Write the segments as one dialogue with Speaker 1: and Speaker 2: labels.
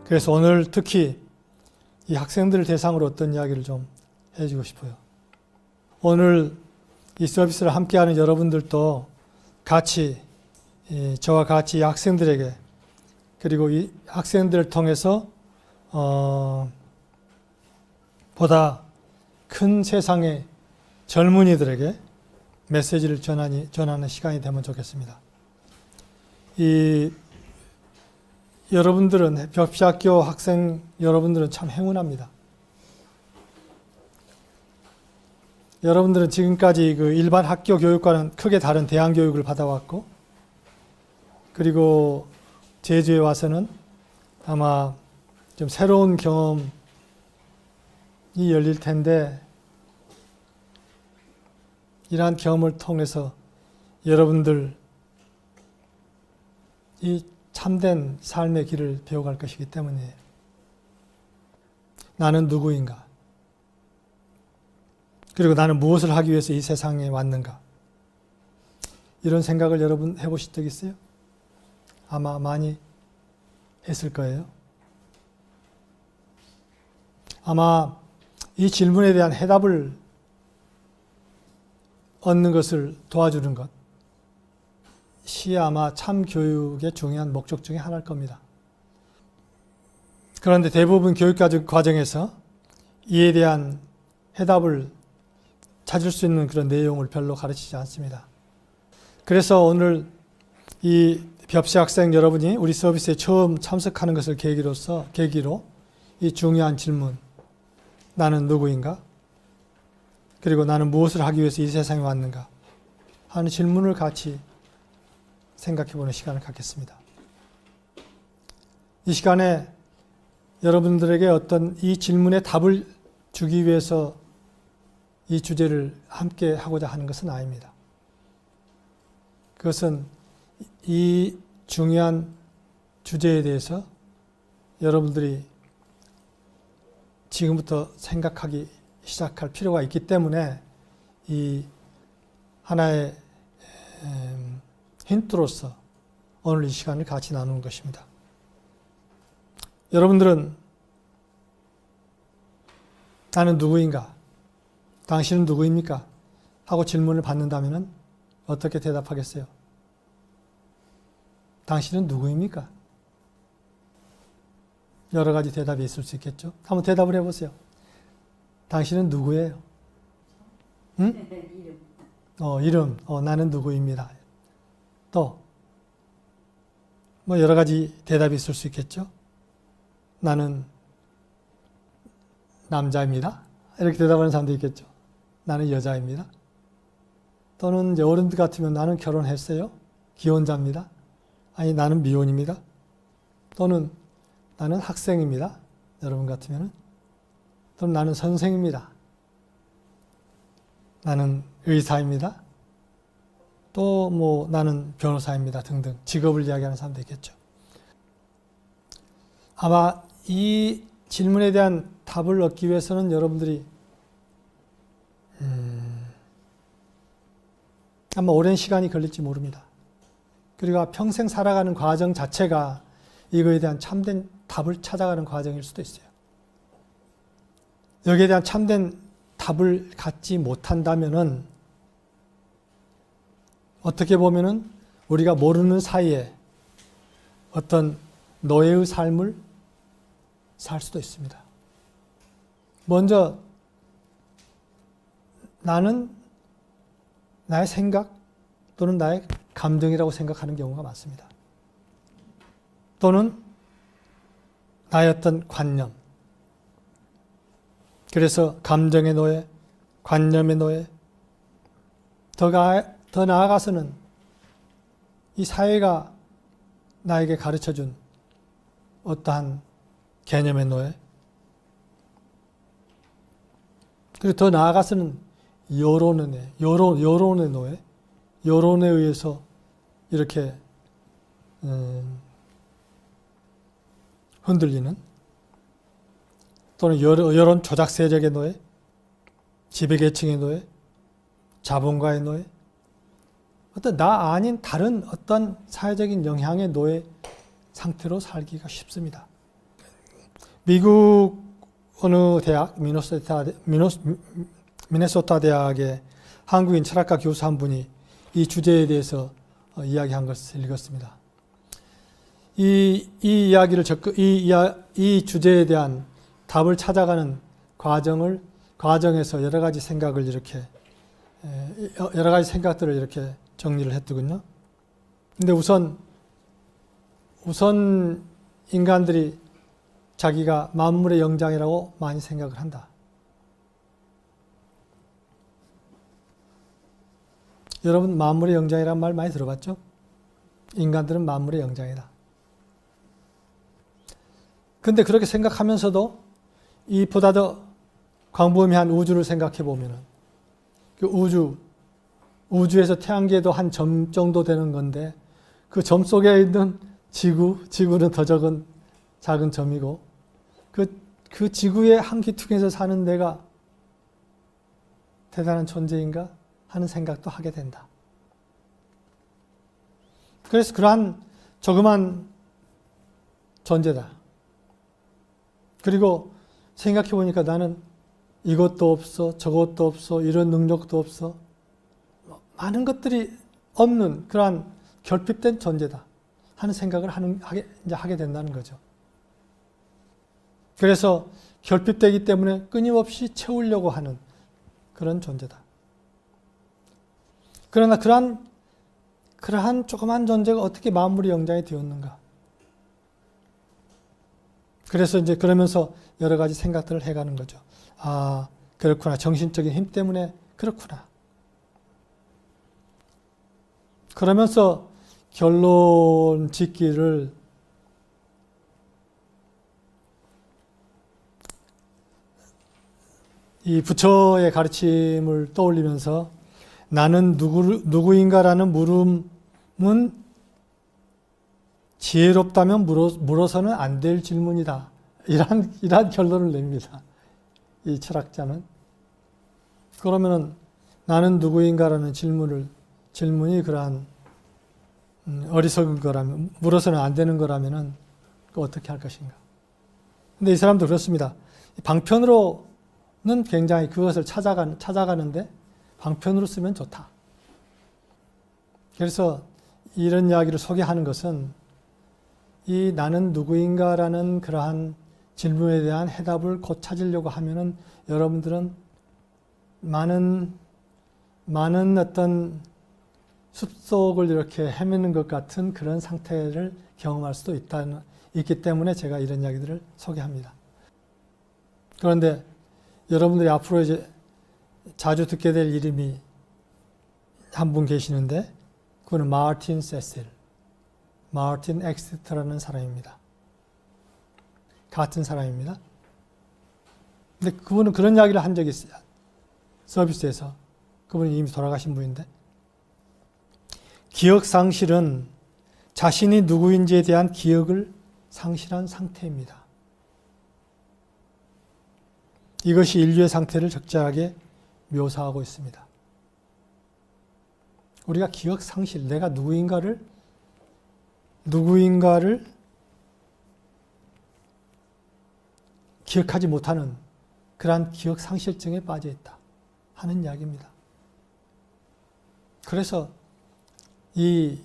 Speaker 1: 그래서 오늘 특히 이 학생들을 대상으로 어떤 이야기를 좀 해주고 싶어요. 오늘 이 서비스를 함께하는 여러분들도 같이 저와 같이 이 학생들에게 그리고 이 학생들을 통해서 보다 큰 세상의 젊은이들에게 메시지를 전하는 시간이 되면 좋겠습니다. 여러분들은 벽시학교 학생 여러분들은 참 행운합니다. 여러분들은 지금까지 그 일반 학교 교육과는 크게 다른 대안 교육을 받아왔고, 그리고 제주에 와서는 아마 좀 새로운 경험이 열릴 텐데, 이러한 경험을 통해서 여러분들 이 참된 삶의 길을 배워갈 것이기 때문에 나는 누구인가? 그리고 나는 무엇을 하기 위해서 이 세상에 왔는가? 이런 생각을 여러분 해보신 적 있어요? 아마 많이 했을 거예요. 아마 이 질문에 대한 해답을 얻는 것을 도와주는 것이 아마 참 교육의 중요한 목적 중에 하나일 겁니다. 그런데 대부분 교육 과정에서 이에 대한 해답을 찾을 수 있는 그런 내용을 별로 가르치지 않습니다. 그래서 오늘 이 벽시 학생 여러분이 우리 서비스에 처음 참석하는 것을 계기로 이 중요한 질문, 나는 누구인가? 그리고 나는 무엇을 하기 위해서 이 세상에 왔는가? 하는 질문을 같이 생각해보는 시간을 갖겠습니다. 이 시간에 여러분들에게 어떤 이 질문에 답을 주기 위해서 이 주제를 함께 하고자 하는 것은 아닙니다. 그것은 이 중요한 주제에 대해서 여러분들이 지금부터 생각하기 시작할 필요가 있기 때문에 이 하나의 힌트로서 오늘 이 시간을 같이 나누는 것입니다. 여러분들은 나는 누구인가? 당신은 누구입니까? 하고 질문을 받는다면 어떻게 대답하겠어요? 당신은 누구입니까? 여러 가지 대답이 있을 수 있겠죠? 한번 대답을 해보세요. 당신은 누구예요? 응? 이름. 나는 누구입니다. 또, 여러 가지 대답이 있을 수 있겠죠? 나는 남자입니다. 이렇게 대답하는 사람도 있겠죠? 나는 여자입니다. 또는 이제 어른들 같으면 나는 결혼했어요. 기혼자입니다. 아니, 나는 미혼입니다. 또는 나는 학생입니다. 여러분 같으면. 또는 나는 선생입니다. 나는 의사입니다. 또 나는 변호사입니다. 등등 직업을 이야기하는 사람도 있겠죠. 아마 이 질문에 대한 답을 얻기 위해서는 여러분들이 아마 오랜 시간이 걸릴지 모릅니다. 그리고 평생 살아가는 과정 자체가 이거에 대한 참된 답을 찾아가는 과정일 수도 있어요. 여기에 대한 참된 답을 갖지 못한다면은 어떻게 보면은 우리가 모르는 사이에 어떤 노예의 삶을 살 수도 있습니다. 먼저 나는 나의 생각 또는 나의 감정이라고 생각하는 경우가 많습니다. 또는 나의 어떤 관념. 그래서 감정의 노예, 관념의 노예, 더 나아가서는 이 사회가 나에게 가르쳐준 어떠한 개념의 노예, 그리고 더 나아가서는 여론의 노예, 여론에 의해서 이렇게 흔들리는, 또는 여론 조작 세력의 노예, 지배계층의 노예, 자본가의 노예, 어떤 나 아닌 다른 어떤 사회적인 영향의 노예 상태로 살기가 쉽습니다. 미국 어느 대학, 미네소타 대학의 한국인 철학과 교수 한 분이 이 주제에 대해서 이야기한 것을 읽었습니다. 이 주제에 대한 답을 찾아가는 과정에서 여러 가지 생각들을 이렇게 정리를 했더군요. 근데 우선 인간들이 자기가 만물의 영장이라고 많이 생각을 한다. 여러분, 만물의 영장이라는 말 많이 들어봤죠? 인간들은 만물의 영장이다. 근데 그렇게 생각하면서도 이보다 더 광범위한 우주를 생각해 보면은 그 우주에서 태양계도 한 점 정도 되는 건데 그 점 속에 있는 지구는 더 작은 점이고 그 지구의 한 귀퉁이에서 사는 내가 대단한 존재인가 하는 생각도 하게 된다. 그래서 그러한 조그만 존재다. 그리고 생각해 보니까 나는 이것도 없어, 저것도 없어, 이런 능력도 없어, 많은 것들이 없는 그러한 결핍된 존재다 하는 생각을 하게 된다는 거죠. 그래서 결핍되기 때문에 끊임없이 채우려고 하는 그런 존재다. 그러나 그러한 조그만 존재가 어떻게 만물의 영장이 되었는가? 그래서 이제 그러면서 여러 가지 생각들을 해가는 거죠. 아, 그렇구나. 정신적인 힘 때문에 그렇구나. 그러면서 결론 짓기를 이 부처의 가르침을 떠올리면서 나는 누구인가라는 물음은 지혜롭다면 물어서는 안 될 질문이다. 이러한 결론을 냅니다. 이 철학자는. 그러면은 나는 누구인가라는 질문이 그러한 어리석은 거라면, 물어서는 안 되는 거라면은 어떻게 할 것인가. 근데 이 사람도 그렇습니다. 방편으로는 굉장히 그것을 찾아가는데 방편으로 쓰면 좋다. 그래서 이런 이야기를 소개하는 것은 이 나는 누구인가라는 그러한 질문에 대한 해답을 곧 찾으려고 하면은 여러분들은 많은 어떤 숲속을 이렇게 헤매는 것 같은 그런 상태를 경험할 수도 있기 때문에 제가 이런 이야기들을 소개합니다. 그런데 여러분들이 앞으로 이제 자주 듣게 될 이름이 한 분 계시는데 그분은 마틴 세실, 마틴 엑스터라는 사람입니다. 같은 사람입니다. 근데 그분은 그런 이야기를 한 적이 있어요. 서비스에서. 그분이 이미 돌아가신 분인데 기억 상실은 자신이 누구인지에 대한 기억을 상실한 상태입니다. 이것이 인류의 상태를 적절하게 묘사하고 있습니다. 우리가 기억 상실, 내가 누구인가를 기억하지 못하는 그러한 기억 상실증에 빠져 있다 하는 이야기입니다. 그래서 이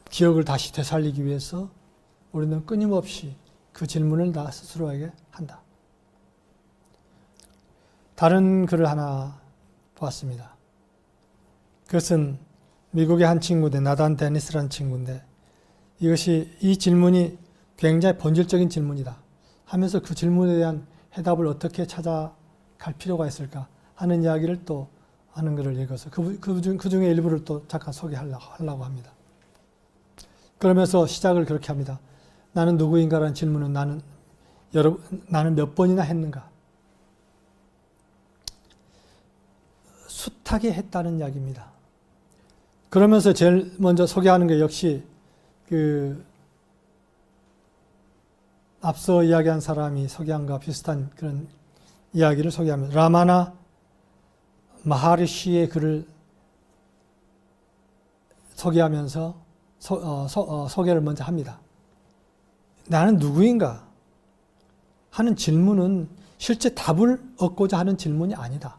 Speaker 1: 기억을 다시 되살리기 위해서 우리는 끊임없이 그 질문을 나 스스로에게 한다. 다른 글을 하나 보았습니다. 그것은 미국의 한 친구인데, 나단 데니스라는 친구인데, 이 질문이 굉장히 본질적인 질문이다 하면서 그 질문에 대한 해답을 어떻게 찾아갈 필요가 있을까 하는 이야기를 또 하는 글을 읽어서 그 중에 일부를 또 잠깐 소개하려고 합니다. 그러면서 시작을 그렇게 합니다. 나는 누구인가라는 질문은 나는 몇 번이나 했는가? 숱하게 했다는 이야기입니다. 그러면서 제일 먼저 소개하는 게 역시 앞서 이야기한 사람이 소개한 것과 비슷한 그런 이야기를 소개하면서 라마나 마하리시의 글을 소개하면서 소개를 먼저 합니다. 나는 누구인가 하는 질문은 실제 답을 얻고자 하는 질문이 아니다.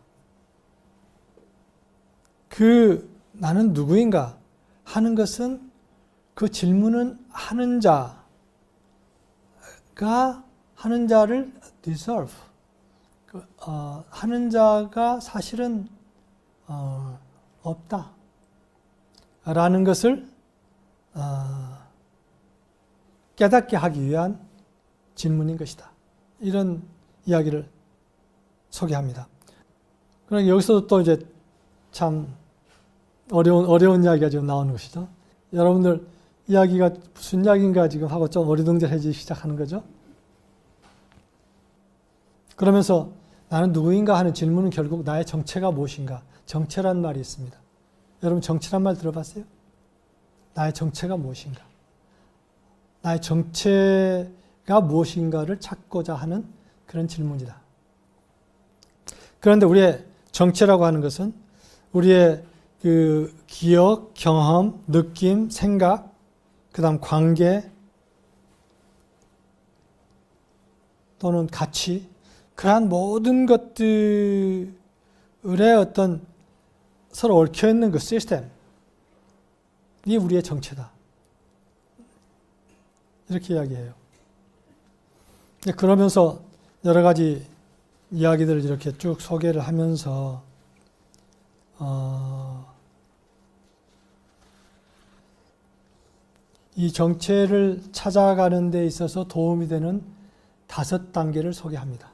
Speaker 1: 그 나는 누구인가 하는 것은 그 질문은 하는 자를 deserve. 하는 자가 사실은 없다. 라는 것을 깨닫게 하기 위한 질문인 것이다. 이런 이야기를 소개합니다. 그러나 여기서도 또 이제 참 어려운 이야기가 지금 나오는 것이죠. 여러분들 이야기가 무슨 이야기인가 지금 하고 좀 어리둥절해지기 시작하는 거죠. 그러면서 나는 누구인가 하는 질문은 결국 나의 정체가 무엇인가? 정체란 말이 있습니다. 여러분 정체란 말 들어봤어요? 나의 정체가 무엇인가? 나의 정체가 무엇인가를 찾고자 하는 그런 질문이다. 그런데 우리의 정체라고 하는 것은 우리의 그 기억, 경험, 느낌, 생각, 그 다음 관계 또는 가치, 그러한 모든 것들의 어떤 서로 얽혀있는 그 시스템이 우리의 정체다. 이렇게 이야기해요. 그러면서 여러 가지 이야기들을 이렇게 쭉 소개를 하면서 이 정체를 찾아가는 데 있어서 도움이 되는 5단계를 소개합니다.